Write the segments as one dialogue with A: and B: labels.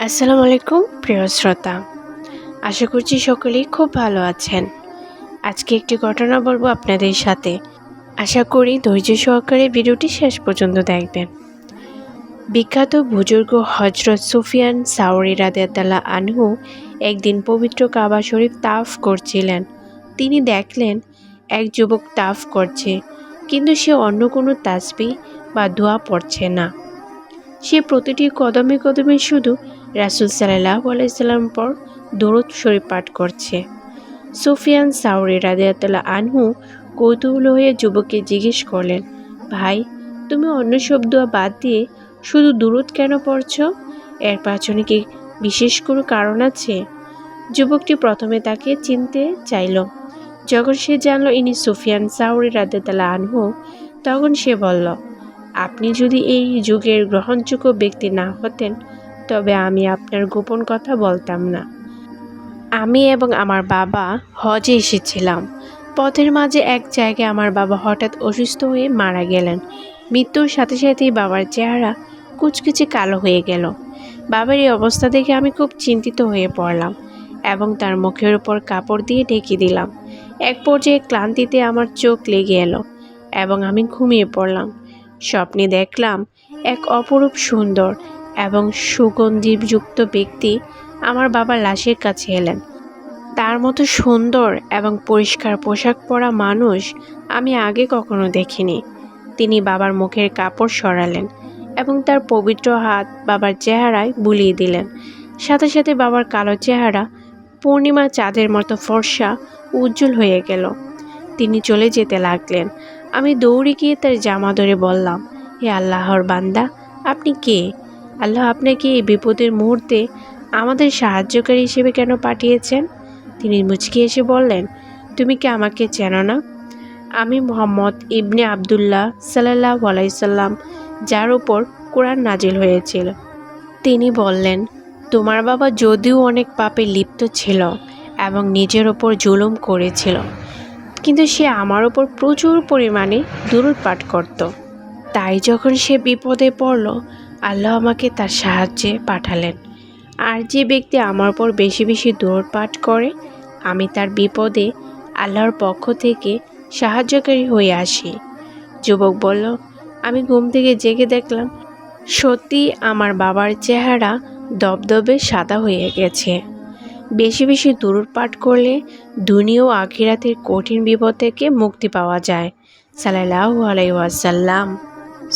A: আসসালামু আলাইকুম প্রিয় শ্রোতা, আশা করছি সকলেই খুব ভালো আছেন। আজকে একটি ঘটনা বলবো আপনাদের সাথে। আশা করি ধৈর্য সহকারে ভিডিওটি শেষ পর্যন্ত দেখবেন। বিখ্যাত বুজুর্গ হজরত সুফিয়ান সাউরি রাদিয়াল্লাহু আনহু একদিন পবিত্র কাবা শরীফ তাওয়াফ করছিলেন। তিনি দেখলেন এক যুবক তাওয়াফ করছে, কিন্তু সে অন্য কোনো তাসবিহ বা দোয়া পড়ছে না। সে প্রতিটি কদমে কদমে শুধু রাসূল সাল্লাল্লাহু আলাইহি সাল্লাম পর দরুদ শরীফ পাঠ করছে। সুফিয়ান সাউরি রাদিয়াল্লাহু আনহু কৌতূহল হয়ে যুবককে জিজ্ঞেস করলেন, ভাই, তুমি অন্য সব দোয়া বাদ দিয়ে শুধু দুরূদ কেন পড়ছো? এর পাছনে কি বিশেষ কোনো কারণ আছে? যুবকটি প্রথমে তাকে চিনতে চাইল। যখন সে জানল ইনি সুফিয়ান সাউরি রাদিয়াল্লাহু আনহু, তখন সে বলল, আপনি যদি এই যুগের গ্রহণযোগ্য ব্যক্তি না হতেন, তবে আমি আপনার গোপন কথা বলতাম না। আমি এবং আমার বাবা হজে এসেছিলাম। পথের মাঝে এক জায়গায় আমার বাবা হঠাৎ অসুস্থ হয়ে মারা গেলেন। মৃত্যুর সাথে সাথেই বাবার চেহারা কুচকুচে কালো হয়ে গেল। বাবার এই অবস্থা দেখে আমি খুব চিন্তিত হয়ে পড়লাম এবং তার মুখের উপর কাপড় দিয়ে ঢেকে দিলাম। এক পর্যায়ে ক্লান্তিতে আমার চোখ লেগে এলো এবং আমি ঘুমিয়ে পড়লাম। স্বপ্নে দেখলাম এক অপরূপ সুন্দর এবং সুগন্ধিযুক্ত ব্যক্তি আমার বাবার লাশের কাছে এলেন। তার মতো সুন্দর এবং পরিষ্কার পোশাক পরা মানুষ আমি আগে কখনো দেখিনি। তিনি বাবার মুখের কাপড় সরালেন এবং তার পবিত্র হাত বাবার চেহারায় বুলিয়ে দিলেন। সাথে সাথে বাবার কালো চেহারা পূর্ণিমা চাঁদের মতো ফর্সা উজ্জ্বল হয়ে গেল। তিনি চলে যেতে লাগলেন। আমি দৌড়ে গিয়ে তার জামা ধরে বললাম, হে আল্লাহর বান্দা, আপনি কে? আল্লাহ আপনাকে এই বিপদের মুহূর্তে আমাদের সাহায্যকারী হিসেবে কেন পাঠিয়েছেন? তিনি মুচকি এসে বললেন, তুমি কি আমাকে চেনো না? আমি মুহাম্মদ ইবনে আবদুল্লাহ সাল্লাল্লাহু আলাইহি সাল্লাম, যার উপর কোরআন নাজিল হয়েছিল। তিনি বললেন, তোমার বাবা যদিও অনেক পাপে লিপ্ত ছিল এবং নিজের ওপর জুলুম করেছিল, কিন্তু সে আমার ওপর প্রচুর পরিমাণে দুরূদ পাঠ করত। তাই যখন সে বিপদে পড়ল, আল্লাহ আমাকে তার সাহায্যে পাঠালেন। আর যে ব্যক্তি আমার ওপর বেশি বেশি দুরূদ পাঠ করে, আমি তার বিপদে আল্লাহর পক্ষ থেকে সাহায্যকারী হয়ে আসি। যুবক বলল, আমি ঘুম থেকে জেগে দেখলাম সত্যি আমার বাবার চেহারা দবদবে সাদা হয়ে গেছে। বেশি বেশি দুরূদ পাঠ করলে দুনিয়া ও আখিরাতের কঠিন বিপদ থেকে মুক্তি পাওয়া যায়। সাল্লাল্লাহু আলাইহি ওয়াসাল্লাম।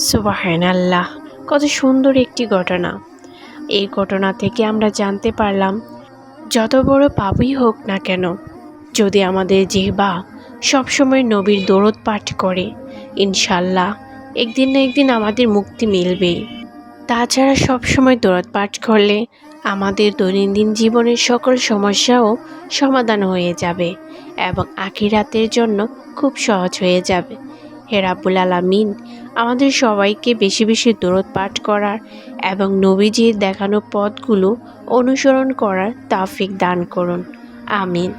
A: সুবহানাল্লাহ, কত সুন্দর একটি ঘটনা। এই ঘটনা থেকে আমরা জানতে পারলাম, যত বড় পাপই হোক না কেন, যদি আমাদের জিহ্বা সবসময় নবীর দরুদ পাঠ করে, ইনশাল্লাহ একদিন না একদিন আমাদের মুক্তি মিলবেই। তাছাড়া সবসময় দরুদ পাঠ করলে আমাদের দৈনন্দিন জীবনের সকল সমস্যাও সমাধান হয়ে যাবে এবং আখিরাতের জন্য খুব সহজ হয়ে যাবে। হে রাব্বুল আলামিন, আমাদের সবাইকে বেশি বেশি দরুদ পাঠ করার এবং নবীজির দেখানো পথগুলো অনুসরণ করার তৌফিক দান করুন। আমিন।